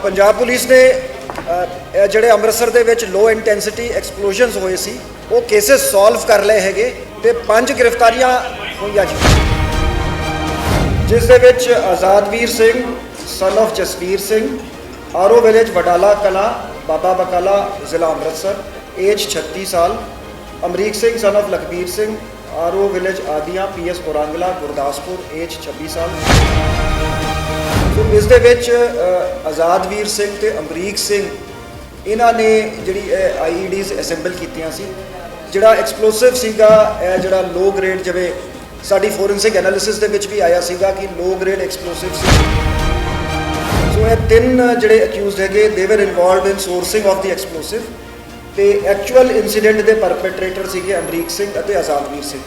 Punjab police ने ਜਿਹੜੇ ਅੰਮ੍ਰਿਤਸਰ ਦੇ ਵਿੱਚ ਲੋ ਇੰਟੈਂਸਿਟੀ ਐਕਸਪਲੋਜ਼ਨਸ ਹੋਏ ਸੀ ਉਹ ਕੇसेस ਸੋਲਵ ਕਰ ਲਏ ਹੈਗੇ ਤੇ 5 ਗ੍ਰਿਫਤਾਰੀਆਂ ਹੋਈਆਂ ਜੀ, ਜਿਸ ਦੇ ਵਿੱਚ Azadvir Singh son of Jasvir Singh RO village Wadala Kalan Baba Bakala ਜ਼ਿਲ੍ਹਾ ਅੰਮ੍ਰਿਤਸਰ ਏਜ 36 ਸਾਲ, Amrik Singh son of Lakhbir Singh RO village Adian PS Korangala Gurdaspur age 26 ਸਾਲ। ਸੋ ਇਸ ਦੇ ਵਿੱਚ ਆਜ਼ਾਦਵੀਰ ਸਿੰਘ ਤੇ ਅਮਰੀਕ ਸਿੰਘ ਇਹਨਾਂ ਨੇ ਜਿਹੜੀ ਆਈਈਡੀਜ਼ ਅਸੈਂਬਲ ਕੀਤੀਆਂ ਸੀ। ਜਿਹੜਾ ਐਕਸਪਲੋਸਿਵ ਸੀਗਾ ਇਹ ਜਿਹੜਾ ਲੋ ਗ੍ਰੇਡ, ਜਿਵੇਂ ਸਾਡੀ ਫੋਰੈਂਸਿਕ ਐਨਾਲਿਸਿਸ ਦੇ ਵਿੱਚ ਵੀ ਆਇਆ ਸੀਗਾ ਕਿ ਲੋ ਗ੍ਰੇਡ ਐਕਸਪਲੋਸਿਵ ਸੀ। ਸੋ ਇਹ ਤਿੰਨ ਜਿਹੜੇ ਅਕਿਊਜ਼ਡ ਹੈਗੇ ਦੇ ਵਰ involved in sourcing of the explosive ਤੇ ਐਕਚੁਅਲ ਇਨਸੀਡੈਂਟ ਦੇ ਪਰਪੇਟਰੇਟਰ ਸੀਗੇ ਅਮਰੀਕ ਸਿੰਘ ਅਤੇ ਆਜ਼ਾਦਵੀਰ ਸਿੰਘ।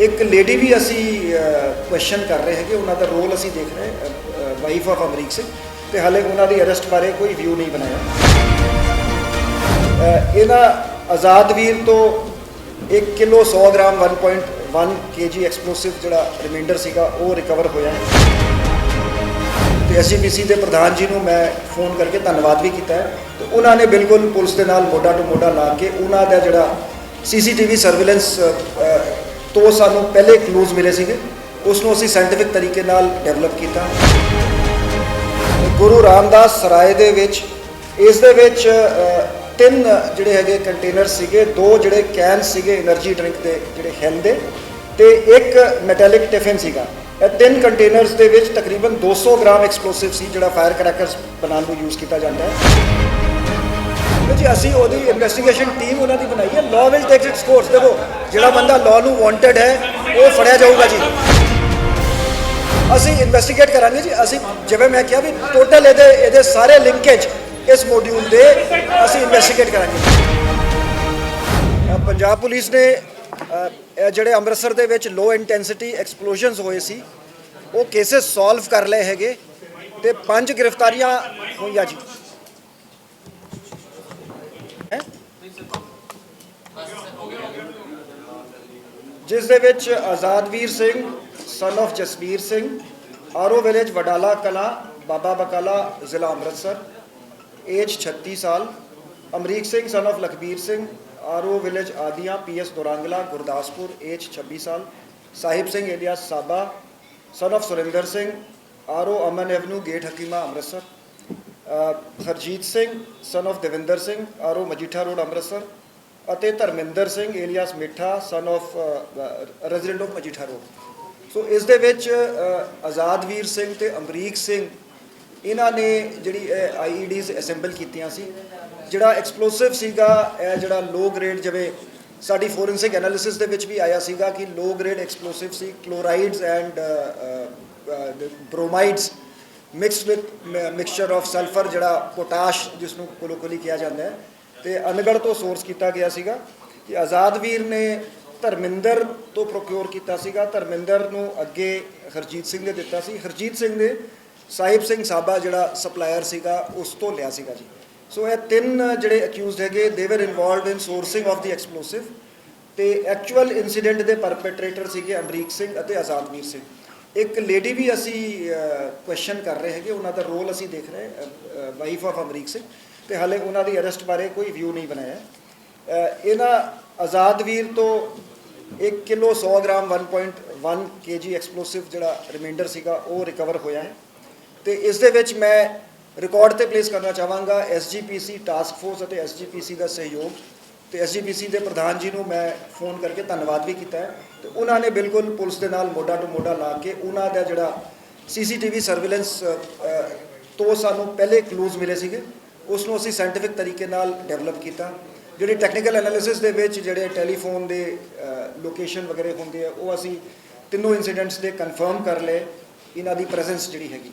ਇੱਕ ਲੇਡੀ ਵੀ ਅਸੀਂ ਕੁਐਸਚਨ ਕਰ ਰਹੇ ਹੈਗੇ, ਉਹਨਾਂ ਦਾ ਰੋਲ ਅਸੀਂ ਦੇਖ ਰਹੇ, ਵਾਈਫ ਆਫ ਅਮਰੀਕ ਸਿੰਘ, ਤੇ ਹਾਲੇ ਉਹਨਾਂ ਦੀ ਅਰੈਸਟ ਬਾਰੇ ਕੋਈ ਵਿਊ ਨਹੀਂ ਬਣਾਇਆ। ਇਹਨਾਂ ਆਜ਼ਾਦਵੀਰ ਤੋਂ 1 ਕਿਲੋ 100 ਗ੍ਰਾਮ 1.1 kg ਐਕਸਪਲੋਸਿਵ ਜਿਹੜਾ ਰਿਮਾਈਂਡਰ ਸੀਗਾ ਉਹ ਰਿਕਵਰ ਹੋਇਆ ਹੈ ਤੇ ਐਸਜੀਪੀਸੀ ਦੇ ਪ੍ਰਧਾਨ ਜੀ ਨੂੰ ਮੈਂ ਫੋਨ ਕਰਕੇ ਧੰਨਵਾਦ ਵੀ ਕੀਤਾ ਹੈ ਤੇ ਉਹਨਾਂ ਨੇ ਬਿਲਕੁਲ ਪੁਲਿਸ ਦੇ ਨਾਲ ਮੋਢਾ ਟੂ ਮੋਢਾ ਲਾ ਕੇ ਉਹਨਾਂ ਦਾ ਜਿਹੜਾ ਸੀਸੀਟੀਵੀ ਸਰਵੇਲੈਂਸ ਤੋਂ ਸਾਨੂੰ ਪਹਿਲੇ ਕਲੂਜ਼ ਮਿਲੇ ਸੀਗੇ ਉਸ ਨੂੰ ਅਸੀਂ ਸਾਇੰਟੀਫਿਕ ਤਰੀਕੇ ਨਾਲ ਡਿਵੈਲਪ ਕੀਤਾ। ਗੁਰੂ ਰਾਮਦਾਸ ਸਰਾਏ ਦੇ ਵਿੱਚ ਇਸ ਦੇ ਵਿੱਚ 3 ਜਿਹੜੇ ਹੈਗੇ ਕੰਟੇਨਰ ਸੀਗੇ, 2 ਜਿਹੜੇ ਕੈਨ ਸੀਗੇ એનર્ਜੀ ਡਰਿੰਕ ਦੇ ਜਿਹੜੇ ਹੈਲ ਦੇ ਤੇ ਇੱਕ ਮੈਟੈਲਿਕ ਟਿਫਿਨ ਸੀਗਾ। ਇਹ 3 ਕੰਟੇਨਰਸ ਦੇ ਵਿੱਚ ਤਕਰੀਬਨ 200 ਗ੍ਰਾਮ ਐਕਸਪਲੋਸਿਵ ਸੀ ਜਿਹੜਾ ਫਾਇਰ ਕਰੈਕਰਸ ਬਣਾਉਣ ਨੂੰ ਯੂਜ਼ ਕੀਤਾ ਜਾਂਦਾ ਹੈ ਜੀ। ਅਸੀਂ ਉਹਦੀ ਇਨਵੈਸਟੀਗੇਸ਼ਨ ਟੀਮ ਉਹਨਾਂ ਦੀ ਬਣਾਈ ਹੈ। Law will take it's course. ਦੇਖੋ ਜਿਹੜਾ ਬੰਦਾ ਲਾਅ ਨੂੰ ਵਾਂਟਡ ਹੈ ਉਹ ਫੜਿਆ ਜਾਊਗਾ ਜੀ। ਅਸੀਂ ਇਨਵੈਸਟੀਗੇਟ ਕਰਾਂਗੇ ਜੀ। ਅਸੀਂ ਜਿਵੇਂ ਮੈਂ ਕਿਹਾ ਵੀ ਟੋਟਲ ਇਹਦੇ ਸਾਰੇ ਲਿੰਕੇਜ ਇਸ ਮੋਡਿਊਲ ਦੇ ਅਸੀਂ ਇਨਵੈਸਟੀਗੇਟ ਕਰਾਂਗੇ। ਪੰਜਾਬ ਪੁਲਿਸ ਨੇ ਜਿਹੜੇ ਅੰਮ੍ਰਿਤਸਰ ਦੇ ਵਿੱਚ ਲੋ ਇੰਟੈਂਸਿਟੀ ਐਕਸਪਲੋਜ਼ਨਸ ਹੋਏ ਸੀ ਉਹ ਕੇसेस ਸੋਲਵ ਕਰ ਲਏ ਹੈਗੇ ਤੇ 5 ਗ੍ਰਿਫਤਾਰੀਆਂ ਹੋਈਆਂ ਜੀ। ਜਿਸ ਦੇ ਵਿੱਚ Azadvir Singh son of Jasvir Singh RO village Wadala Kalan Baba Bakala ਜ਼ਿਲ੍ਹਾ ਅੰਮ੍ਰਿਤਸਰ ਏਜ 36 ਸਾਲ, Amrik Singh son of Lakhbir Singh RO village Adian PS Korangala Gurdaspur age 26 ਸਾਲ, Sahib Singh alias Saba son of Surinder Singh RO Aman avenue gate Hakima Amritsar, Harjit Singh son of Davinder Singh RO Majitha road Amritsar ਅਤੇ Dharminder Singh alias Mittha son of resident of Majitha road. ਸੋ ਇਸ ਦੇ ਵਿੱਚ ਆਜ਼ਾਦਵੀਰ ਸਿੰਘ ਤੇ ਅਮਰੀਕ ਸਿੰਘ ਇਹਨਾਂ ਨੇ ਜਿਹੜੀ ਆਈਈਡੀਜ਼ ਅਸੈਂਬਲ ਕੀਤੀਆਂ ਸੀ। ਜਿਹੜਾ ਐਕਸਪਲੋਸਿਵ ਸੀਗਾ ਇਹ ਜਿਹੜਾ ਲੋ ਗ੍ਰੇਡ, ਜਿਵੇਂ ਸਾਡੀ ਫੋਰੈਂਸਿਕ ਐਨਾਲਿਸਿਸ ਦੇ ਵਿੱਚ ਵੀ ਆਇਆ ਸੀਗਾ ਕਿ ਲੋ ਗ੍ਰੇਡ ਐਕਸਪਲੋਸਿਵ ਸੀ, chlorides and bromides mixed with mixture of sulphur ਜਿਹੜਾ ਪੋਟਾਸ਼ ਜਿਸ ਨੂੰ ਕੋਲੋਕਲੀ ਕਿਹਾ ਜਾਂਦਾ ਹੈ ਤੇ ਅਨਗੜ ਤੋਂ ਸੋਰਸ ਕੀਤਾ ਗਿਆ ਸੀਗਾ ਕਿ ਆਜ਼ਾਦਵੀਰ ਨੇ ਧਰਮਿੰਦਰ ਤੋਂ ਪ੍ਰੋਕਿਓਰ ਕੀਤਾ ਸੀਗਾ। ਧਰਮਿੰਦਰ ਨੂੰ ਅੱਗੇ ਹਰਜੀਤ ਸਿੰਘ ਨੇ ਦਿੱਤਾ ਸੀ, ਹਰਜੀਤ ਸਿੰਘ ਨੇ ਸਾਹਿਬ ਸਿੰਘ ਸਾਬਾ ਜਿਹੜਾ ਸਪਲਾਇਰ ਸੀਗਾ ਉਸ ਤੋਂ ਲਿਆ ਸੀਗਾ ਜੀ। ਸੋ ਇਹ 3 ਜਿਹੜੇ ਅਕਿਊਜ਼ਡ ਹੈਗੇ ਦੇ ਵਰ involved in sourcing of the explosive ਤੇ ਐਕਚੁਅਲ ਇਨਸੀਡੈਂਟ ਦੇ ਪਰਪੇਟਰੇਟਰ ਸੀਗੇ ਅਮਰੀਕ ਸਿੰਘ ਅਤੇ ਆਜ਼ਾਦਵੀਰ ਸਿੰਘ। ਇੱਕ ਲੇਡੀ ਵੀ ਅਸੀਂ ਕੁਐਸਚਨ ਕਰ ਰਹੇ ਹੈਗੇ, ਉਹਨਾਂ ਦਾ ਰੋਲ ਅਸੀਂ ਦੇਖ ਰਹੇ, ਵਾਈਫ ਆਫ ਅਮਰੀਕ ਸਿੰਘ, ਤੇ ਹਾਲੇ ਉਹਨਾਂ ਦੀ ਅਰੈਸਟ ਬਾਰੇ ਕੋਈ ਵਿਊ ਨਹੀਂ ਬਣਾਇਆ। ਇਹਨਾਂ ਆਜ਼ਾਦਵੀਰ ਤੋਂ 1 ਕਿਲੋ 100 ਗ੍ਰਾਮ 1.1 kg ਐਕਸਪਲੋਸਿਵ ਜਿਹੜਾ ਰਿਮਾਈਂਡਰ ਸੀਗਾ ਉਹ ਰਿਕਵਰ ਹੋਇਆ ਹੈ ਤੇ ਇਸ ਦੇ ਵਿੱਚ ਮੈਂ ਰਿਕਾਰਡ ਤੇ ਪਲੇਸ ਕਰਨਾ ਚਾਹਾਂਗਾ ਐਸਜੀਪੀਸੀ ਟਾਸਕ ਫੋਰਸ ਅਤੇ ਐਸਜੀਪੀਸੀ ਦਾ ਸਹਿਯੋਗ ਤੇ ਐਸਜੀਪੀਸੀ ਦੇ ਪ੍ਰਧਾਨ ਜੀ ਨੂੰ ਮੈਂ ਫੋਨ ਕਰਕੇ ਧੰਨਵਾਦ ਵੀ ਕੀਤਾ ਹੈ ਤੇ ਉਹਨਾਂ ਨੇ ਬਿਲਕੁਲ ਪੁਲਿਸ ਦੇ ਨਾਲ ਮੋਢਾ ਟੂ ਮੋਢਾ ਲਾ ਕੇ ਉਹਨਾਂ ਦਾ ਜਿਹੜਾ ਸੀਸੀਟੀਵੀ ਸਰਵੇਲੈਂਸ ਤੋਂ ਸਾਨੂੰ ਪਹਿਲੇ ਕਲੂਜ਼ ਮਿਲੇ ਸੀਗੇ ਉਸ ਨੂੰ ਅਸੀਂ ਸਾਇੰਟੀਫਿਕ ਤਰੀਕੇ ਨਾਲ ਡਿਵੈਲਪ ਕੀਤਾ। ਜਿਹੜੀ ਟੈਕਨੀਕਲ ਐਨਾਲਿਸਿਸ ਦੇ ਵਿੱਚ ਜਿਹੜੇ ਟੈਲੀਫੋਨ ਦੇ ਲੋਕੇਸ਼ਨ ਵਗੈਰੇ ਹੁੰਦੇ ਆ ਉਹ ਅਸੀਂ ਤਿੰਨੋਂ ਇਨਸੀਡੈਂਟਸ ਦੇ ਕਨਫਰਮ ਕਰ ਲਏ ਇਹਨਾਂ ਦੀ ਪ੍ਰੈਜ਼ੈਂਸ ਜਿਹੜੀ ਹੈਗੀ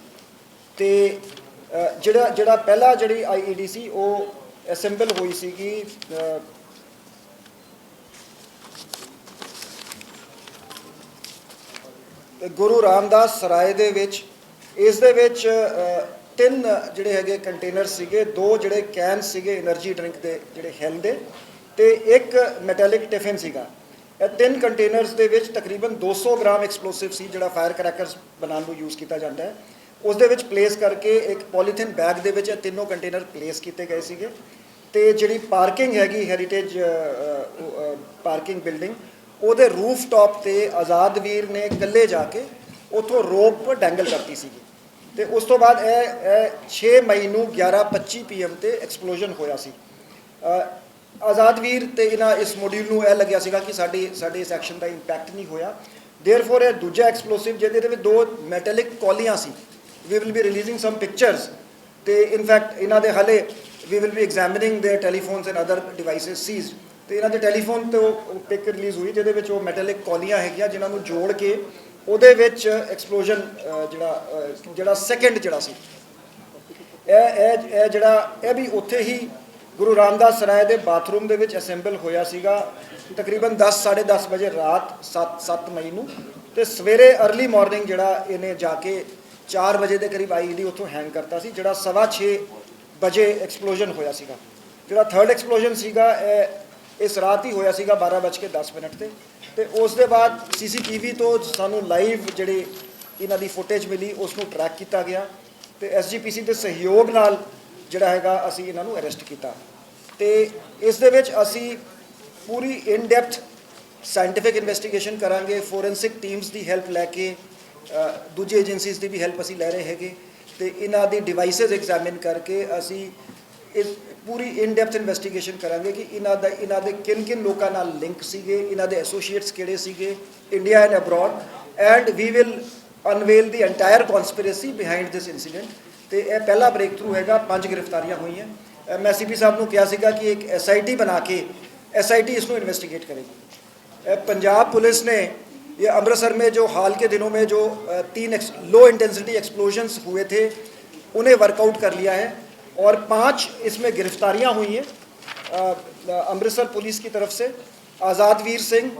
ਤੇ ਜਿਹੜਾ ਪਹਿਲਾ ਜਿਹੜੀ ਆਈਈਡੀ ਸੀ ਉਹ ਅਸੈਂਬਲ ਹੋਈ ਸੀਗੀ ਗੁਰੂ ਰਾਮਦਾਸ ਸਰਾਏ ਦੇ ਵਿੱਚ। ਇਸ ਦੇ ਵਿੱਚ 3 ਜਿਹੜੇ ਹੈਗੇ ਕੰਟੇਨਰ ਸੀਗੇ, 2 ਜਿਹੜੇ ਕੈਨ ਸੀਗੇ એનર્ਜੀ ਡਰਿੰਕ ਦੇ ਜਿਹੜੇ ਹੈਲ ਦੇ ਤੇ ਇੱਕ ਮੈਟੈਲਿਕ ਟਿਫਿਨ ਸੀਗਾ। ਇਹ 3 ਕੰਟੇਨਰਸ ਦੇ ਵਿੱਚ ਤਕਰੀਬਨ 200 ਗ੍ਰਾਮ ਐਕਸਪਲੋਸਿਵ ਸੀ ਜਿਹੜਾ ਫਾਇਰ ਕਰੈਕਰਸ ਬਣਾਉਣ ਨੂੰ ਯੂਜ਼ ਕੀਤਾ ਜਾਂਦਾ ਹੈ। ਉਸ ਦੇ ਵਿੱਚ ਪਲੇਸ ਕਰਕੇ ਇੱਕ ਪੋਲੀਥੀਨ ਬੈਗ ਦੇ ਵਿੱਚ ਇਹ ਤਿੰਨੋਂ ਕੰਟੇਨਰ ਪਲੇਸ ਕੀਤੇ ਗਏ ਸੀਗੇ ਤੇ ਜਿਹੜੀ ਪਾਰਕਿੰਗ ਹੈਗੀ ਹੈਰੀਟੇਜ ਪਾਰਕਿੰਗ ਬਿਲਡਿੰਗ ਉਹਦੇ ਰੂਫ ਟਾਪ ਤੇ ਆਜ਼ਾਦਵੀਰ ਨੇ ਇਕੱਲੇ ਜਾ ਕੇ ਉੱਥੋਂ ਰੋਪ ਡੈਂਗਲ ਕਰਤੀ ਸੀਗੀ ਤੇ ਉਸ ਤੋਂ ਬਾਅਦ ਇਹ 6 ਮਈ ਨੂੰ 11:25 PM ਤੇ ਐਕਸਪਲੋਜਨ ਹੋਇਆ ਸੀ। ਆਜ਼ਾਦਵੀਰ ਤੇ ਇਹਨਾਂ ਇਸ ਮੋਡਿਊਲ ਨੂੰ ਇਹ ਲੱਗਿਆ ਸੀਗਾ ਕਿ ਸਾਡੇ ਇਸ ਐਕਸ਼ਨ ਦਾ ਇੰਪੈਕਟ ਨਹੀਂ ਹੋਇਆ। ਦੇਅਰਫੋਰ ਇਹ ਦੂਜਾ ਐਕਸਪਲੋਸਿਵ ਜਿਹਦੇ ਵਿੱਚ 2 ਮੈਟੈਲਿਕ ਕੌਲੀਆਂ ਸੀ, we will be releasing some pictures ਤੇ ਇਨਫੈਕਟ ਇਹਨਾਂ ਦੇ ਹਲੇ we will be examining their telephones and other devices seized ਤੇ ਇਹਨਾਂ ਦੇ ਟੈਲੀਫੋਨ ਤੇ ਉਹ ਪਿਕ ਰਿਲੀਜ਼ ਹੋਈ ਜਿਹਦੇ ਵਿੱਚ ਉਹ ਮੈਟੈਲਿਕ ਕੌਲੀਆਂ ਹੈਗੀਆਂ ਜਿਨ੍ਹਾਂ ਨੂੰ ਜੋੜ ਕੇ ਉਹਦੇ ਵਿੱਚ ਐਕਸਪਲੋਜਨ ਜਿਹੜਾ ਸੈਕੰਡ ਜਿਹੜਾ ਸੀ ਇਹ ਜਿਹੜਾ ਇਹ ਵੀ ਉੱਥੇ ਹੀ ਗੁਰੂ ਰਾਮਦਾਸ ਸਰਾਏ ਦੇ ਬਾਥਰੂਮ ਦੇ ਵਿੱਚ ਅਸੈਂਬਲ ਹੋਇਆ ਸੀਗਾ ਤਕਰੀਬਨ 10:30 ਵਜੇ ਰਾਤ 7 ਮਈ ਨੂੰ ਤੇ ਸਵੇਰੇ ਅਰਲੀ ਮਾਰਨਿੰਗ ਜਿਹੜਾ ਇਹਨੇ ਜਾ ਕੇ 4 ਵਜੇ ਦੇ ਕਰੀਬ ਆਈਈਡੀ ਉੱਥੋਂ ਹੈਂਗ ਕਰਤਾ ਸੀ ਜਿਹੜਾ 6:15 ਵਜੇ ਐਕਸਪਲੋਜਨ ਹੋਇਆ ਸੀਗਾ। ਜਿਹੜਾ ਥਰਡ ਐਕਸਪਲੋਜਨ ਸੀਗਾ ਇਸ ਰਾਤ ਹੀ ਹੋਇਆ ਸੀਗਾ 12:10 ਤੇ ਉਸ ਦੇ ਬਾਅਦ CCTV ਤੋਂ ਸਾਨੂੰ ਲਾਈਵ ਜਿਹੜੇ ਇਹਨਾਂ ਦੀ ਫੁਟੇਜ ਮਿਲੀ ਉਸ ਨੂੰ ਟਰੈਕ ਕੀਤਾ ਗਿਆ ਤੇ SGPC ਦੇ ਸਹਿਯੋਗ ਨਾਲ ਜਿਹੜਾ ਹੈਗਾ ਅਸੀਂ ਇਹਨਾਂ ਨੂੰ ਅਰੈਸਟ ਕੀਤਾ ਤੇ ਇਸ ਦੇ ਵਿੱਚ ਅਸੀਂ ਪੂਰੀ ਇਨ ਡੈਪਥ ਸਾਇੰਟੀਫਿਕ ਇਨਵੈਸਟੀਗੇਸ਼ਨ ਕਰਾਂਗੇ। ਫੋਰੈਂਸਿਕ ਟੀਮਸ ਦੀ ਹੈਲਪ ਲੈ ਕੇ ਦੂਜੀ ਏਜੰਸੀਜ਼ ਦੀ ਵੀ ਹੈਲਪ ਅਸੀਂ ਲੈ ਰਹੇ ਹੈਗੇ ਤੇ ਇਹਨਾਂ ਦੀ ਡਿਵਾਈਸਿਸ ਐਗਜ਼ਾਮਿਨ ਕਰਕੇ ਅਸੀਂ ਇਸ ਪੂਰੀ ਇਨ ਡੈਪਥ ਇਨਵੈਸਟੀਗੇਸ਼ਨ ਕਰਾਂਗੇ ਕਿ ਇਹਨਾਂ ਦੇ ਕਿਨ ਲੋਕਾਂ ਨਾਲ ਲਿੰਕ ਸੀਗੇ, ਇਹਨਾਂ ਦੇ ਐਸੋਸੀਏਟਸ ਕਿਹੜੇ ਸੀਗੇ India and abroad and we will unveil the entire conspiracy behind this incident ਤੇ ਇਹ ਪਹਿਲਾ ਬ੍ਰੇਕ ਥਰੂ ਹੈਗਾ। 5 ਗ੍ਰਿਫਤਾਰੀਆਂ ਹੋਈਆਂ। ਮੈਂ CP ਸਾਹਿਬ ਨੂੰ ਕਿਹਾ ਸੀਗਾ ਕਿ ਇੱਕ SIT ਬਣਾ ਕੇ SIT इसको इन्वेस्टिगेट करेगी। पंजाब पुलिस ने ये अमृतसर में जो हाल के दिनों में जो 3 लो इंटेंसिटी एक्सप्लोजन्स हुए थे उन्हें वर्कआउट कर लिया है और 5 इसमें गिरफ्तारियां हुई हैं अमृतसर पुलिस की तरफ से। आज़ादवीर सिंह,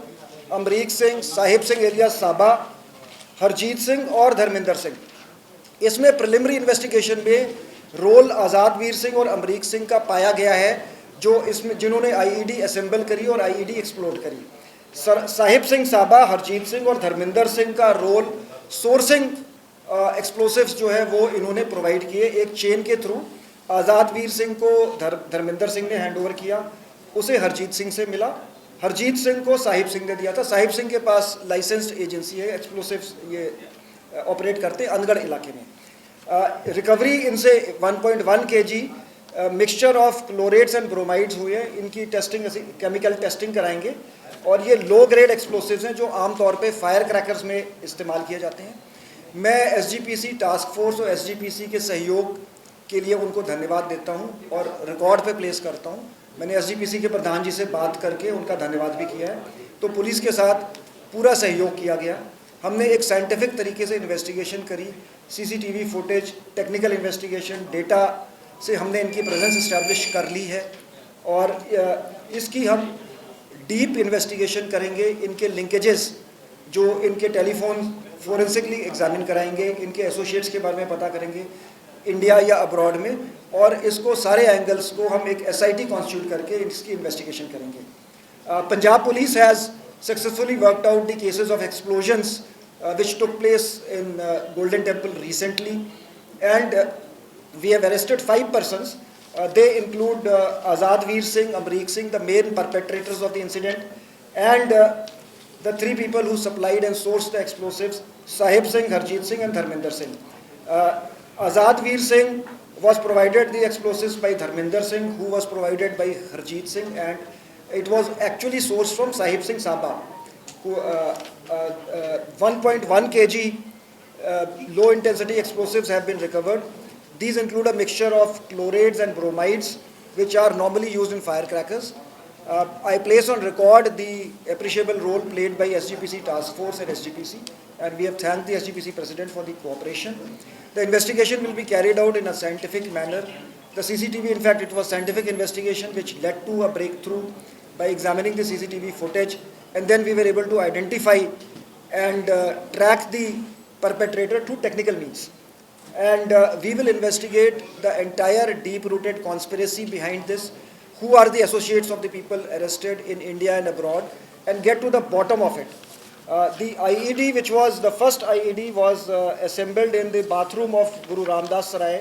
अमरीक सिंह, साहिब सिंह एलियास साबा, हरजीत सिंह और धर्मेंद्र सिंह। इसमें प्रिलिमिनरी इन्वेस्टिगेशन में रोल आज़ादवीर सिंह और अमरीक सिंह का पाया गया है जो इसमें जिन्होंने IED असेंबल करी और IED एक्सप्लोड करी। साहिब सिंह साबा, हरजीत सिंह और धर्मेंद्र सिंह का रोल सोर्सिंग एक्सप्लोसिव्स जो है वो इन्होंने प्रोवाइड किए एक चेन के थ्रू। आज़ादवीर सिंह को धर्मेंद्र सिंह ने हैंड ओवर किया, उसे हरजीत सिंह से मिला, हरजीत सिंह को साहिब सिंह ने दिया था। साहिब सिंह के पास लाइसेंस्ड एजेंसी है, एक्सप्लोसिव्स ये ऑपरेट करते हैं अनगढ़ इलाके में। रिकवरी इनसे 1.1 kg mixture of chlorates and bromides हुए हैं। इनकी टेस्टिंग केमिकल टेस्टिंग कराएंगे और ये लो ग्रेड एक्सप्लोसिव्स हैं जो आमतौर पे फायर क्रैकर्स में इस्तेमाल किए जाते हैं। मैं SGPC टास्क फोर्स और SGPC के सहयोग के लिए उनको धन्यवाद देता हूँ और रिकॉर्ड पे प्लेस करता हूँ। मैंने SGPC के प्रधान जी से बात करके उनका धन्यवाद भी किया है। तो पुलिस के साथ पूरा सहयोग किया गया। हमने एक साइंटिफिक तरीके से इन्वेस्टिगेशन करी, CCTV footage, technical investigation, data से हमने इनकी प्रेजेंस इस्टेब्लिश कर ली है और इसकी हम डीप इन्वेस्टिगेशन करेंगे। इनके लिंकेजेस जो इनके टेलीफोन फोरेंसिकली एग्जामिन कराएंगे, इनके एसोसिएट्स के बारे में पता करेंगे इंडिया या अब्रॉड में और इसको सारे एंगल्स को हम एक SIT कॉन्स्टिट्यूट करके इसकी इन्वेस्टिगेशन करेंगे। Punjab police has successfully worked out the cases of explosions which took place in Golden Temple recently and we have arrested 5 persons. They include Azadveer Singh, Amreek Singh, the main perpetrators of the incident, and the 3 people who supplied and sourced the explosives, Sahib Singh, Harjeet Singh and Dharmender Singh. Azadveer Singh was provided the explosives by Dharmender Singh, who was provided by Harjeet Singh, and it was actually sourced from Sahib Singh Saba, who 1.1 kg low intensity explosives have been recovered. These include a mixture of chlorades and bromides which are normally used in firecrackers. I place on record the appreciable role played by SGPC task force and SGPC and we have thanked the SGPC president for the cooperation. The investigation will be carried out in a scientific manner. The CCTV, in fact it was scientific investigation which led to a breakthrough by examining the CCTV footage and then we were able to identify and track the perpetrator through technical means. And we will investigate the entire deep-rooted conspiracy behind this, who are the associates of the people arrested in India and abroad, and get to the bottom of it. The IED, which was the first IED, was assembled in the bathroom of Guru Ramdas Sarai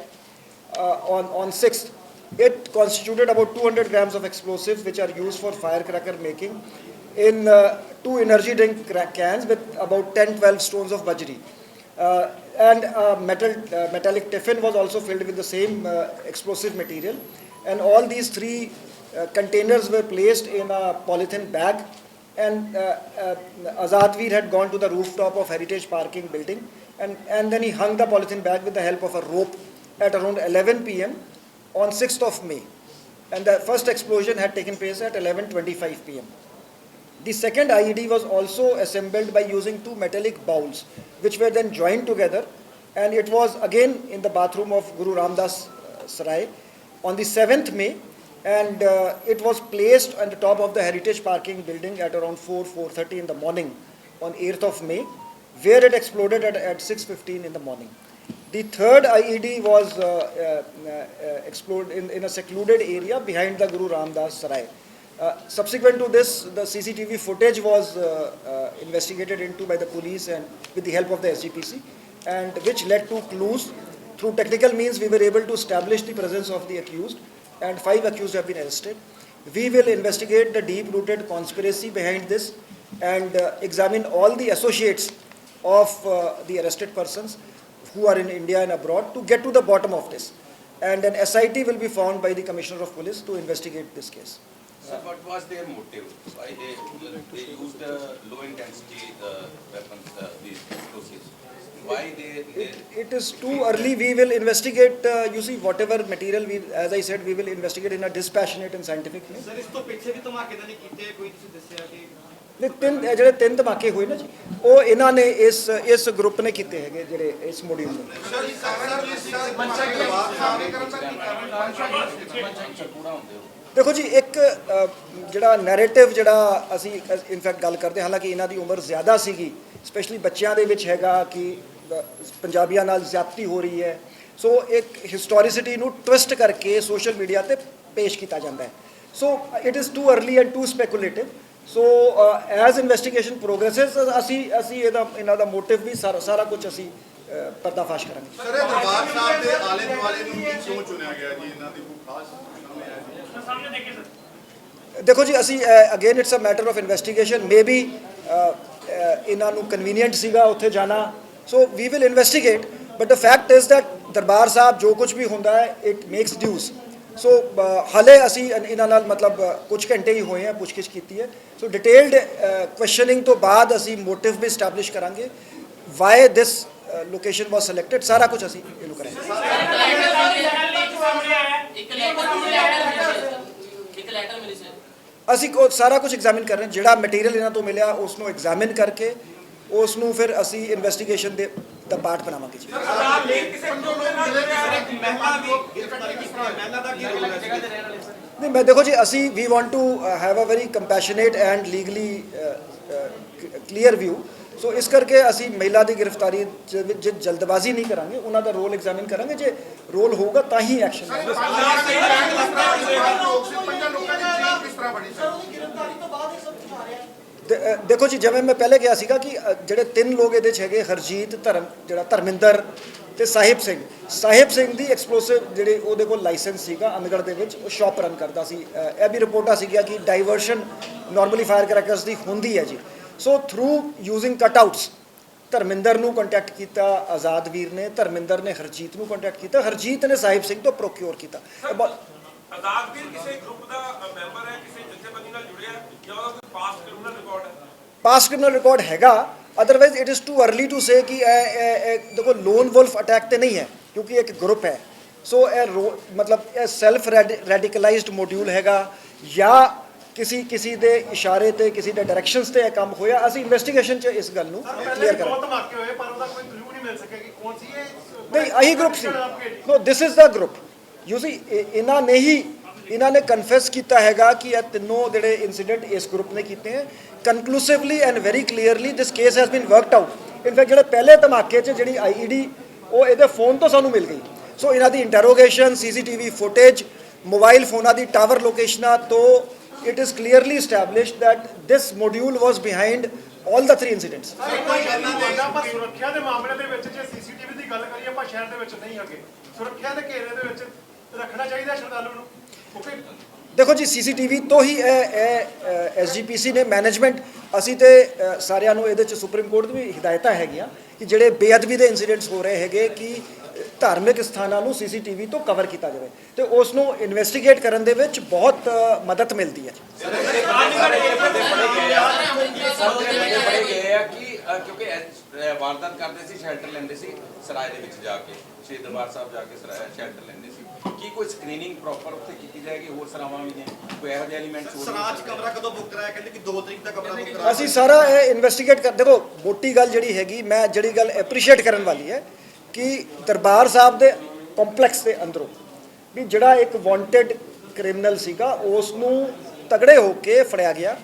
on 6th. It constituted about 200 grams of explosives which are used for firecracker making in 2 energy drink cans with about 10-12 stones of bajri. And metallic tiffin was also filled with the same explosive material. And all these 3 containers were placed in a polythene bag. And Azadveer had gone to the rooftop of Heritage Parking building, and then he hung the polythene bag with the help of a rope at around 11 p.m. on 6th of May. And the first explosion had taken place at 11:25 p.m. The second IED was also assembled by using 2 metallic bowls, which were then joined together, and it was again in the bathroom of Guru Ramdas Sarai on the 7th May. And it was placed on the top of the Heritage Parking building at around 4:30 in the morning on 8th of May, where it exploded at 6:15 in the morning. The third IED was exploded in a secluded area behind the Guru Ramdas Sarai. Subsequent to this, the CCTV footage was investigated into by the police and with the help of the SGPC, and which led to clues. Through technical means, we were able to establish the presence of the accused, and 5 accused have been arrested. We will investigate the deep-rooted conspiracy behind this and examine all the associates of the arrested persons who are in India and abroad to get to the bottom of this. And an SIT will be formed by the Commissioner of Police to investigate this case. So what was their motive? Why they used low-intensity weapons, these explosives? Why they It is too early. We will investigate. You see, whatever material as I said, we will investigate in a dispassionate and scientific way. Sir ਇਸ ਤੋਂ ਪਿੱਛੇ ਵੀ ਧਮਾਕੇ ਤਾਂ ਨਹੀਂ ਕੀਤੇ ਕੋਈ ਤੁਸੀਂ ਦੱਸਿਆ ਕਿ ਨੇ ਜਿਹੜੇ 3 ਧਮਾਕੇ ਹੋਏ ਨਾ ਜੀ, ਉਹ ਇਹਨਾਂ ਨੇ ਇਸ ਗਰੁੱਪ ਨੇ ਕੀਤੇ ਹੈਗੇ, ਜਿਹੜੇ ਇਸ ਮੋਡਿਊਲ ਨੇ। ਦੇਖੋ ਜੀ, ਇੱਕ ਜਿਹੜਾ ਨੈਰੇਟਿਵ ਜਿਹੜਾ ਅਸੀਂ ਇਨਫੈਕਟ ਗੱਲ ਕਰਦੇ, ਹਾਲਾਂਕਿ ਇਹਨਾਂ ਦੀ ਉਮਰ ਜ਼ਿਆਦਾ ਸੀਗੀ, ਸਪੈਸ਼ਲੀ ਬੱਚਿਆਂ ਦੇ ਵਿੱਚ ਹੈਗਾ ਕਿ ਪੰਜਾਬੀਆਂ ਨਾਲ ਜ਼ਿਆਦਤੀ ਹੋ ਰਹੀ ਹੈ। ਸੋ ਇੱਕ ਹਿਸਟੋਰੀਸਿਟੀ ਨੂੰ ਟਵਿਸਟ ਕਰਕੇ ਸੋਸ਼ਲ ਮੀਡੀਆ ਤੇ ਪੇਸ਼ ਕੀਤਾ ਜਾਂਦਾ ਹੈ। So it is too early and too speculative. So as investigation progresses ਅਸੀਂ ਇਹਨਾਂ ਦਾ ਮੋਟਿਵ ਵੀ ਸਾਰਾ ਕੁਝ ਅਸੀਂ ਪਰਦਾਫਾਸ਼ ਕਰਾਂਗੇ। ਸਰ, ਇਹ ਦਰਬਾਰ ਸਾਹਿਬ ਦੇ ਆਲੇ ਦੁਆਲੇ ਨੂੰ ਕਿਉਂ ਚੁਣਿਆ ਗਿਆ ਜੀ? ਇਹਨਾਂ ਦੀ ਕੋਈ ਖਾਸ ਸਾਹਮਣੇ ਦੇਖੇ ਸਰ। ਦੇਖੋ ਜੀ, ਅਸੀਂ again it's a matter of investigation. Maybe ਇਹਨਾਂ ਨੂੰ ਕਨਵੀਨੀਐਂਟ ਸੀਗਾ ਉੱਥੇ ਜਾਣਾ। So we will investigate, but the fact is that Darbar Sahib ਜੋ ਕੁਝ ਵੀ ਹੁੰਦਾ ਹੈ ਇਟ ਮੇਕਸ ਡਿਊਜ਼। ਸੋ ਹਾਲੇ ਅਸੀਂ ਇਹਨਾਂ ਨਾਲ ਮਤਲਬ ਕੁਝ ਘੰਟੇ ਹੀ ਹੋਏ ਆ ਪੁੱਛਗਿੱਛ ਕੀਤੀ ਹੈ। ਸੋ ਡਿਟੇਲਡ ਕੁਐਸਚਨਿੰਗ ਤੋਂ ਬਾਅਦ ਅਸੀਂ ਮੋਟਿਵ ਵੀ ਸਟੈਬਲਿਸ਼ ਕਰਾਂਗੇ, ਵਾਈ ਦਿਸ ਲੋਕੇਸ਼ਨ ਵਾਸ ਸਿਲੈਕਟਡ, ਸਾਰਾ ਕੁਝ ਅਸੀਂ ਇਹਨੂੰ ਕਰਾਂਗੇ। ਅਸੀਂ ਸਾਰਾ ਕੁਝ ਐਗਜ਼ਾਮਿਨ ਕਰ ਰਹੇ ਹਾਂ। ਜਿਹੜਾ ਮਟੀਰੀਅਲ ਇਹਨਾਂ ਤੋਂ ਮਿਲਿਆ ਉਸ ਨੂੰ ਐਗਜ਼ਾਮਿਨ ਕਰਕੇ ਉਸ ਨੂੰ ਫਿਰ ਅਸੀਂ ਇਨਵੈਸਟੀਗੇਸ਼ਨ ਦਾ ਪਾਰਟ ਬਣਾਵਾਂਗੇ ਜੀ। ਨਹੀਂ, ਮੈਂ ਦੇਖੋ ਜੀ, ਅਸੀਂ we want to have a very compassionate and legally clear view. So ਇਸ ਕਰਕੇ ਅਸੀਂ ਮਹਿਲਾ ਦੀ ਗ੍ਰਿਫਤਾਰੀ ਜੇ ਜਲਦਬਾਜ਼ੀ ਨਹੀਂ ਕਰਾਂਗੇ, ਉਹਨਾਂ ਦਾ ਰੋਲ ਐਗਜ਼ਾਮਿਨ ਕਰਾਂਗੇ। ਜੇ ਰੋਲ ਹੋਊਗਾ ਤਾਂ ਹੀ ਐਕਸ਼ਨ ਲਵਾਂਗੇ। ਦੇਖੋ ਜੀ, ਜਿਵੇਂ ਮੈਂ ਪਹਿਲੇ ਕਿਹਾ ਸੀਗਾ ਕਿ ਜਿਹੜੇ 3 ਲੋਕ ਇਹਦੇ 'ਚ ਹੈਗੇ, ਹਰਜੀਤ, ਧਰਮਿੰਦਰ ਤੇ ਸਾਹਿਬ ਸਿੰਘ ਦੀ ਐਕਸਪਲੋਸਿਵ ਜਿਹੜੇ ਉਹਦੇ ਕੋਲ ਲਾਇਸੈਂਸ ਸੀਗਾ ਅਨਗੜ ਦੇ ਵਿੱਚ, ਉਹ ਸ਼ਾਪ ਰਨ ਕਰਦਾ ਸੀ। ਇਹ ਵੀ ਰਿਪੋਰਟਾਂ ਸੀਗੀਆਂ ਕਿ ਡਾਈਵਰਸ਼ਨ ਨਾਰਮਲੀ ਫਾਇਰ ਕਰੈਕਰਸ ਦੀ ਹੁੰਦੀ ਹੈ ਜੀ। ਸੋ ਥਰੂ ਯੂਜ਼ਿੰਗ ਕਟਆਊਟਸ ਧਰਮਿੰਦਰ ਨੂੰ ਕੰਟੈਕਟ ਕੀਤਾ ਆਜ਼ਾਦਵੀਰ ਨੇ, ਧਰਮਿੰਦਰ ਨੇ ਹਰਜੀਤ ਨੂੰ ਕੰਟੈਕਟ ਕੀਤਾ, ਹਰਜੀਤ ਨੇ ਸਾਹਿਬ ਸਿੰਘ ਤੋਂ ਪ੍ਰੋਕਿਓਰ ਕੀਤਾ। ਆਜ਼ਾਦਵੀਰ ਕਿਸੇ ਗਰੁੱਪ ਦਾ ਮੈਂਬਰ ਹੈ, ਕਿਸੇ ਜਥੇਬੰਦੀ ਨਾਲ ਜੁੜਿਆ ਜਾਂ ਉਹਦਾ ਕੋਈ ਪਾਸਟ ਕ੍ਰਿਮੀਨਲ ਰਿਕਾਰਡ ਹੈ? ਪਾਸਟ ਕ੍ਰਿਮੀਨਲ ਰਿਕਾਰਡ ਹੈਗਾ, otherwise it is too early to say ਕਿ ਦੇਖੋ ਲੋਨ ਵੁਲਫ ਅਟੈਕ ਤੇ ਨਹੀਂ ਹੈ, ਕਿਉਂਕਿ ਇੱਕ ਗਰੁੱਪ ਹੈ। ਸੋ ਮਤਲਬ ਇਹ ਸੈਲਫ ਰੈਡੀਕਲਾਈਜ਼ਡ ਮੋਡਿਊਲ ਹੈਗਾ ਜਾਂ ਕਿਸੇ ਦੇ ਇਸ਼ਾਰੇ ਤੇ, ਕਿਸੇ ਦੇ ਡਾਇਰੈਕਸ਼ਨਸ ਤੇ ਇਹ ਕੰਮ ਹੋਇਆ। ਅਸੀਂ ਇਨਵੈਸਟੀਗੇਸ਼ਨ 'ਚ ਇਸ ਗੱਲ ਨੂੰ ਕਲੀਅਰ ਕਰਾਂਗੇ। ਧਮਾਕੇ ਹੋਏ ਪਰ ਉਹਦਾ ਕੋਈ ਕਲੂ ਨਹੀਂ ਮਿਲ ਸਕਿਆ ਕਿ ਕੌਣ ਸੀ ਇਹ। ਨਹੀਂ, ਇਹੀ ਗਰੁੱਪ ਸੀ। No, this is the group. You see, ਇਹਨਾਂ ਨੇ ਕਨਫੈਸ ਕੀਤਾ ਹੈਗਾ ਕਿ ਇਹ ਤਿੰਨੋਂ ਜਿਹੜੇ ਇਨਸੀਡੈਂਟ ਇਸ ਗਰੁੱਪ ਨੇ ਕੀਤੇ ਹੈ। Conclusively and very clearly this case has been worked out. In fact ਜਿਹੜੇ ਪਹਿਲੇ ਧਮਾਕੇ 'ਚ ਜਿਹੜੀ IED ਉਹ ਇਹਦੇ ਫੋਨ ਤੋਂ ਸਾਨੂੰ ਮਿਲ ਗਈ। ਸੋ ਇਹਨਾਂ ਦੀ ਇੰਟਰੋਗੇਸ਼ਨ, CCTV ਫੁਟੇਜ, ਮੋਬਾਈਲ ਫੋਨਾਂ ਦੀ ਟਾਵਰ ਲੋਕੇਸ਼ਨਾਂ ਤੋਂ it is clearly established that this module was behind all the 3 incidents. ਆਪਾਂ ਸੁਰੱਖਿਆ ਦੇ ਮਾਮਲੇ ਦੇ ਵਿੱਚ ਜੇ ਸੀਸੀਟੀਵੀ ਦੀ ਗੱਲ ਕਰੀਏ ਆਪਾਂ ਸ਼ਹਿਰ ਦੇ ਵਿੱਚ ਨਹੀਂ ਹੈਗੇ ਸੁਰੱਖਿਆ ਦੇ ਘੇਰੇ ਦੇ ਵਿੱਚ ਰੱਖਣਾ ਚਾਹੀਦਾ ਸ਼ਰਧਾਲੂ ਨੂੰ ਓਕੇ ਦੇਖੋ ਜੀ ਸੀਸੀਟੀਵੀ ਤੋਂ ਹੀ ਐਸਜੀਪੀਸੀ ਨੇ ਮੈਨੇਜਮੈਂਟ ਅਸੀਂ ਤੇ ਸਾਰਿਆਂ ਨੂੰ ਇਹਦੇ ਚ ਸੁਪਰੀਮ ਕੋਰਟ ਦੀ ਵੀ ਹਦਾਇਤਾਂ ਹੈਗੀਆਂ ਕਿ ਜਿਹੜੇ ਬੇਅਦਬੀ ਦੇ ਇਨਸੀਡੈਂਟਸ ਹੋ ਰਹੇ ਹੈਗੇ ਕਿ ਧਾਰਮਿਕ ਸਥਾਨਾਂ ਨੂੰ ਸੀਸੀਟੀਵੀ ਤੋਂ ਕਵਰ ਕੀਤਾ ਜਾਵੇ ਤੇ ਉਸ ਨੂੰ ਇਨਵੈਸਟੀਗੇਟ ਕਰਨ ਦੇ ਵਿੱਚ ਬਹੁਤ ਮਦਦ ਮਿਲਦੀ ਹੈ। ਬੜੇ ਗਏ ਆ ਕਿ ਕਿਉਂਕਿ ਵਾਰਦਾਤ ਕਰਦੇ ਸੀ ਸ਼ੈਲਟਰ ਲੈਂਦੇ ਸੀ ਸਰਾਏ ਦੇ ਵਿੱਚ ਜਾ ਕੇ ਸ਼੍ਰੀ ਦਰਬਾਰ ਸਾਹਿਬ ਜਾ ਕੇ ਸਰਾਏ ਸ਼ੈਲਟਰ ਲੈਂਦੇ ਸੀ ਕੀ ਕੋਈ ਸਕਰੀਨਿੰਗ ਪ੍ਰੋਪਰ ਉੱਥੇ ਕੀਤੀ ਜਾਏਗੀ ਹੋਰ ਸਰਾਵਾਂ ਵੀ ਨੇ ਕੋਈ ਇਹੋ ਜਿਹੇ ਐਲੀਮੈਂਟਸ ਸਰਾਜ ਕਮਰਾ ਕਦੋਂ ਬੁੱਕ ਕਰਾਇਆ ਕਹਿੰਦੇ ਕਿ 2 ਤਰੀਕ ਦਾ ਕਮਰਾ ਬੁੱਕ ਕਰਾਇਆ ਅਸੀਂ ਸਾਰਾ ਇਹ ਇਨਵੈਸਟੀਗੇਟ ਕਰ ਦੇਖੋ ਮੋਟੀ ਗੱਲ ਜਿਹੜੀ ਹੈਗੀ ਮੈਂ ਜਿਹੜੀ ਗੱਲ ਐਪਰੀਸ਼ੀਏਟ ਕਰਨ ਵਾਲੀ ਹੈ ਕਿ ਦਰਬਾਰ ਸਾਹਿਬ ਦੇ ਕੰਪਲੈਕਸ ਦੇ ਅੰਦਰੋਂ ਵੀ ਜਿਹੜਾ ਇੱਕ ਵਾਂਟਡ ਕ੍ਰਿਮੀਨਲ ਸੀਗਾ ਉਸ ਨੂੰ ਤਗੜੇ ਹੋ ਕੇ ਫੜਿਆ ਗਿਆ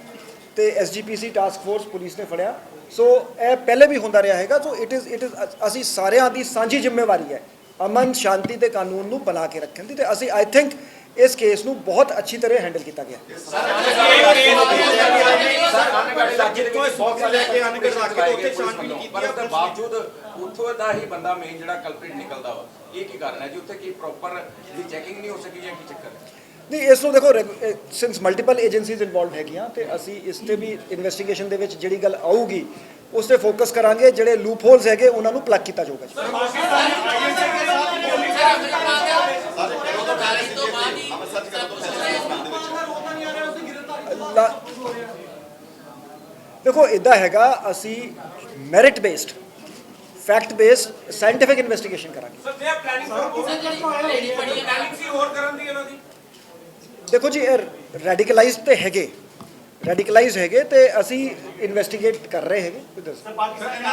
ਤੇ ਐਸਜੀਪੀਸੀ ਟਾਸਕ ਫੋਰਸ ਪੁਲਿਸ ਨੇ ਫੜਿਆ ਸੋ ਇਹ ਪਹਿਲੇ ਵੀ ਹੁੰਦਾ ਰਿਹਾ ਹੈਗਾ ਸੋ ਇਟ ਇਜ਼ ਅਸੀਂ ਸਾਰਿਆਂ ਦੀ ਸਾਂਝੀ ਜ਼ਿੰਮੇਵਾਰੀ ਹੈ ਅਮਨ ਸ਼ਾਂਤੀ ਤੇ ਕਾਨੂੰਨ ਨੂੰ ਬਣਾ ਕੇ ਰੱਖਣ ਦੀ ਤੇ ਅਸੀਂ ਆਈ ਥਿੰਕ ਇਸ ਕੇਸ ਨੂੰ ਬਹੁਤ ਅੱਛੀ ਤਰ੍ਹਾਂ ਹੈਂਡਲ ਕੀਤਾ ਗਿਆ ਪਰ ਇਸ ਦੇ ਬਾਵਜੂਦ ਉੱਥੋਂ ਦਾ ਹੀ ਬੰਦਾ ਮੇਨ ਜਿਹੜਾ ਕਲਪ੍ਰਿਟ ਨਿਕਲਦਾ ਵਾ ਇਹ ਕੀ ਕਾਰਨ ਹੈ ਜੀ ਉੱਥੇ ਕੀ ਪ੍ਰੋਪਰ ਦੀ ਚੈਕਿੰਗ ਨਹੀਂ ਹੋ ਸਕੀ ਜਾਂ ਕੀ ਚੱਕਰ ਹੈ ਨਹੀਂ ਇਸ ਨੂੰ ਦੇਖੋ ਸਿੰਸ ਮਲਟੀਪਲ ਏਜੰਸੀਜ਼ ਇਨਵੋਲਵਡ ਹੈਗੀਆਂ ਤੇ ਅਸੀਂ ਇਸ ਤੇ ਵੀ ਇਨਵੈਸਟੀਗੇਸ਼ਨ ਦੇ ਵਿੱਚ ਜਿਹੜੀ ਗੱਲ ਆਊਗੀ ਉਸ ਤੇ ਫੋਕਸ ਕਰਾਂਗੇ ਜਿਹੜੇ ਲੂਪ ਹੋਲਸ ਹੈਗੇ ਉਹਨਾਂ ਨੂੰ ਪਲੱਗ ਕੀਤਾ ਜਾਊਗਾ ਦੇਖੋ ਇਦਾਂ ਹੈਗਾ ਅਸੀਂ merit based fact based scientific investigation ਕਰਾਂਗੇ ਸਰ ਦੇ ਪਲੈਨਿੰਗ ਪਲੈਨਿੰਗ ਸੀ ਹੋਰ ਕਰਨ ਦੀ ਇਹਨਾਂ ਦੀ ਦੇਖੋ ਜੀ ਇਹ ਰੈਡੀਕਲਾਈਜ਼ਡ ਤੇ ਹੈਗੇ ਰੈਡੀਕਲਾਈਜ਼ ਹੈਗੇ ਤੇ ਅਸੀਂ ਇਨਵੈਸਟੀਗੇਟ ਕਰ ਰਹੇ ਹੈਗੇ ਕੋਈ ਦੱਸੋ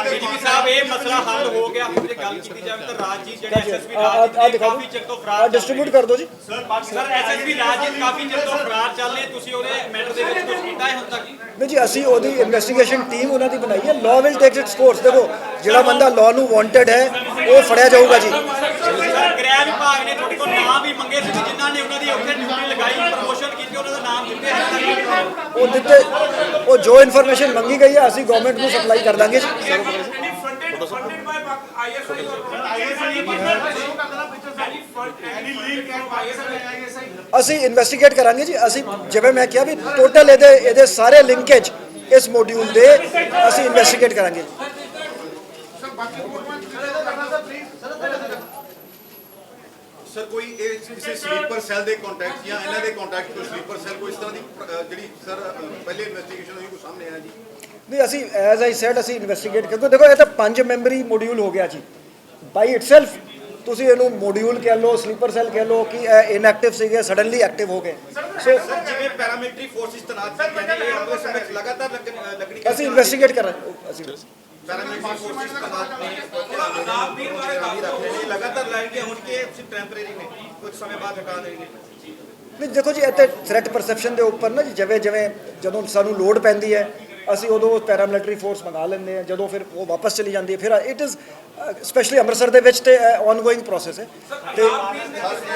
ਡੀਜੀਪੀ ਸਾਹਿਬ ਇਹ ਮਸਲਾ ਹੱਲ ਹੋ ਗਿਆ ਜੇ ਗੱਲ ਕੀਤੀ ਜਾਵੇ ਤਾਂ ਰਾਜਜੀਤ ਜਿਹੜੇ ਐਸਐਸਪੀ ਆ ਰਾਜਜੀਤ ਦਿਖਾ ਕਾਫੀ ਚਿਰ ਤੋਂ ਦਿਓ ਫਰਾਰ ਡਿਸਟ੍ਰੀਬਿਊਟ ਕਰ ਦਿਓ ਜੀ ਸਰ ਐਸਐਸਪੀ ਰਾਜਜੀਤ ਕਾਫੀ ਚਿਰ ਤੋਂ ਫਰਾਰ ਚੱਲ ਰਹੇ ਤੁਸੀਂ ਉਹਦੇ ਮੈਟਰ ਦੇ ਵਿੱਚ ਕੁਝ ਕੀਤਾ ਹੈ ਹੁਣ ਤੱਕ ਨਹੀਂ ਜੀ ਅਸੀਂ ਉਹਦੀ ਇਨਵੈਸਟੀਗੇਸ਼ਨ ਟੀਮ ਉਹਨਾਂ ਦੀ ਬਣਾਈ ਹੈ law will take it's course ਦੇਖੋ ਜਿਹੜਾ ਬੰਦਾ ਲਾਅ ਨੂੰ ਵਾਂਟਡ ਹੈ ਉਹ ਫੜਿਆ ਜਾਊਗਾ ਜੀ ਸਰ ਗ੍ਰਹਿ ਵਿਭਾਗ ਨੇ ਤੁਹਾਡੇ ਕੋਲ ਨਾਮ ਵੀ ਮੰਗੇ ਸੀ ਜਿਨ੍ਹਾਂ ਨੇ ਉਹਨਾਂ ਦੀ ਉੱਥੇ ਡਿਊਟੀ ਲਗਾਈ ਪ੍ਰਮੋਸ਼ਨ ਕੀਤੀ ਉਹਨਾਂ ਦਾ ਨਾਮ ਦਿੱਤੇ ਹੈ ਉਹ ਦਿੱਤੇ ਉਹ ਜੋ ਇਨਫੋਰਮੇਸ਼ਨ ਮੰਗੀ ਗਈ ਹੈ ਅਸੀਂ ਗਵਰਨਮੈਂਟ ਨੂੰ ਸਪਲਾਈ ਕਰ ਦਾਂਗੇ ਜੀ funded by ISI or any leak from ISI ਅਸੀਂ ਇਨਵੈਸਟੀਗੇਟ ਕਰਾਂਗੇ ਜੀ ਅਸੀਂ ਜਿਵੇਂ ਮੈਂ ਕਿਹਾ ਵੀ ਟੋਟਲ ਇਹਦੇ ਸਾਰੇ ਲਿੰਕੇਜ ਇਸ ਮੋਡਿਊਲ ਦੇ ਅਸੀਂ ਇਨਵੈਸਟੀਗੇਟ ਕਰਾਂਗੇ ਸਰ ਕੋਈ ਇਹ ਕਿਸੇ ਸਲੀਪਰ ਸੈੱਲ ਦੇ ਕੰਟੈਕਟ ਜਾਂ ਇਹਨਾਂ ਦੇ ਕੰਟੈਕਟ ਤੋਂ ਸਲੀਪਰ ਸੈੱਲ ਕੋਈ ਇਸ ਤਰ੍ਹਾਂ ਦੀ ਜਿਹੜੀ ਸਰ ਪਹਿਲੇ ਇਨਵੈਸਟੀਗੇਸ਼ਨ ਹੋਈ ਕੋਈ ਸਾਹਮਣੇ ਆਇਆ ਜੀ ਨਹੀਂ ਅਸੀਂ ਐਜ਼ ਆਈ ਸੈਡ ਅਸੀਂ ਇਨਵੈਸਟੀਗੇਟ ਕਿਉਂਕਿ ਦੇਖੋ ਇਹ ਤਾਂ 5 ਮੈਂਬਰੀ ਮੋਡਿਊਲ ਹੋ ਗਿਆ ਜੀ ਬਾਈ ਇਟਸੈਲਫ ਤੁਸੀਂ ਇਹਨੂੰ ਮੋਡਿਊਲ ਕਹਿ ਲਓ ਸਲੀਪਰ ਸੈੱਲ ਕਹਿ ਲਓ ਕਿ ਇਹ ਇਨਐਕਟਿਵ ਸੀਗੇ ਸਡਨਲੀ ਐਕਟਿਵ ਹੋ ਗਏ ਸੋ ਸਰ ਜਿਵੇਂ ਪੈਰਾਮਿਲਟਰੀ ਫੋਰਸਿਸ ਤੈਨਾਤ ਕੀਤੀਆਂ ਨੇ ਇਹ ਆਪਣੇ ਸਮੇਂ ਲਗਾਤਾਰ ਲੱਗਣੀ ਅਸੀਂ ਇਨਵੈਸਟੀਗੇਟ ਕਰ ਰਹੇ ਅਸੀਂ ਪੈਰਾਮਿਲਟਰੀ ਫੋਰਸਿਸ ਤੈਨਾਤ ਨੇ ਲਗਾਤਾਰ ਲਾਈਨ ਕੇ ਹੁਣ ਕੇ ਸਿਰਫ ਟੈਂਪਰੇਰੀ ਨੇ ਕੁਝ ਸਮੇਂ ਬਾਅਦ ਹਟਾ ਦੇਣਗੇ ਨਹੀਂ ਦੇਖੋ ਜੀ ਇੱਥੇ ਥ੍ਰੈਟ ਪਰਸੈਪਸ਼ਨ ਦੇ ਉੱਪਰ ਨਾ ਜੀ ਜਿਵੇਂ ਜਦੋਂ ਸਾਨੂੰ ਲੋਡ ਪੈਂਦੀ ਹੈ ਅਸੀਂ ਉਦੋਂ ਪੈਰਾਮਿਲਟਰੀ ਫੋਰਸ ਮੰਗਾ ਲੈਂਦੇ ਹਾਂ ਜਦੋਂ ਫਿਰ ਉਹ ਵਾਪਸ ਚਲੀ ਜਾਂਦੀ ਹੈ ਫਿਰ ਇਟ ਇਜ਼ ਸਪੈਸ਼ਲੀ ਅੰਮ੍ਰਿਤਸਰ ਦੇ ਵਿੱਚ ਤੇ ਆਨਗੋਇੰਗ ਪ੍ਰੋਸੈਸ ਹੈ ਤੇ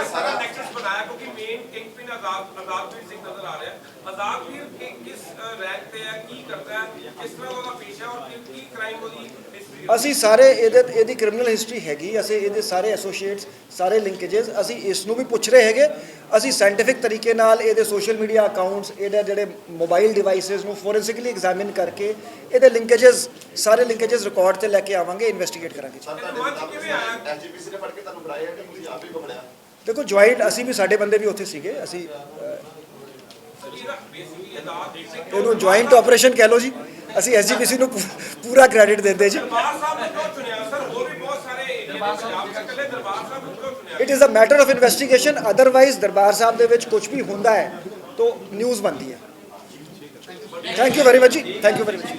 ਸਾਰਾ ਨੈਕਸਸ ਬਣਾਇਆ ਕਿਉਂਕਿ ਮੇਨ ਇੱਕ ਪਿਨ ਆਜ਼ਾਦਵੀਰ ਸਿੰਘ ਨਜ਼ਰ ਆ ਰਿਹਾ ਆਜ਼ਾਦਵੀਰ ਕਿਸ ਰੈਂਕ ਤੇ ਹੈ ਕੀ ਕਰਦਾ ਹੈ ਕਿਸ ਤਰ੍ਹਾਂ ਉਹਦਾ ਪੇਸ਼ਾ ਔਰ ਕੀ ਕ੍ਰਾਈਮ ਉਹਦੀ ਹਿਸਟਰੀ ਅਸੀਂ ਸਾਰੇ ਇਹਦੀ ਕ੍ਰਿਮੀਨਲ ਹਿਸਟਰੀ ਹੈਗੀ ਅਸੀਂ ਇਹਦੇ ਸਾਰੇ ਐਸੋਸੀਏਟਸ ਸਾਰੇ ਲਿੰਕੇजेस ਅਸੀਂ ਇਸ ਨੂੰ ਵੀ ਪੁੱਛ ਰਹੇ ਹੈਗੇ ਅਸੀਂ ਸਾਇੰਟੀਫਿਕ ਤਰੀਕੇ ਨਾਲ ਇਹਦੇ ਸੋਸ਼ਲ ਮੀਡੀਆ ਅਕਾਊਂਟਸ ਇਹਦੇ ਜਿਹੜੇ ਮੋਬਾਈਲ ਡਿਵਾਈਸਸ ਨੂੰ ਫੋਰੈਂਸਿਕਲੀ ਐਗਜ਼ਾਮਿਨ ਕਰਕੇ ਇਹਦੇ ਲਿੰਕੇजेस ਸਾਰੇ ਲਿੰਕੇजेस ਰਿਕਾਰਡ ਤੇ ਲੈ ਕੇ ਆਵਾਂਗੇ ਇਨਵੈਸਟੀਗੇਟ ਕਰਾਂਗੇ ਐਸਜੀਪੀਸੀ ਨੇ ਫੜ ਕੇ ਤੁਹਾਨੂੰ ਬੁਲਾਇਆ ਕਿ ਤੁਸੀਂ ਆਪ ਹੀ ਪਕੜਿਆ ਦੇਖੋ ਜੁਆਇੰਟ ਅਸੀਂ ਵੀ ਸਾਡੇ ਬੰਦੇ ਵੀ ਉੱਥੇ ਸੀਗੇ ਅਸੀਂ ਇਹਨੂੰ ਜੁਆਇੰਟ ਆਪਰੇਸ਼ਨ ਕਹਿ ਲਓ ਜੀ ਅਸੀਂ ਐਸਜੀਪੀਸੀ ਨੂੰ ਪੂਰਾ ਕ੍ਰੈਡਿਟ ਦਿੰਦੇ ਜੀ ਦਰਬਾਰ ਸਾਹਿਬ ਨੂੰ ਕਿਉਂ ਚੁਣਿਆ ਸਰ ਹੋਰ ਵੀ ਬਹੁਤ ਸਾਰੇ ਏਰੀਆ ਪੰਜਾਬ ਦੇ ਇਕੱਲੇ ਦਰਬਾਰ ਸਾਹਿਬ ਨੂੰ ਕਿਉਂ ਚੁਣਿਆ it is a matter of investigation otherwise Darbar Sahib ਦੇ ਵਿੱਚ ਕੁਝ ਵੀ ਹੁੰਦਾ ਹੈ ਤਾਂ ਨਿਊਜ਼ ਬਣਦੀ ਹੈ ਥੈਂਕ ਯੂ ਵੈਰੀ ਮਚ ਜੀ ਥੈਂਕ ਯੂ ਵੈਰੀ ਮਚ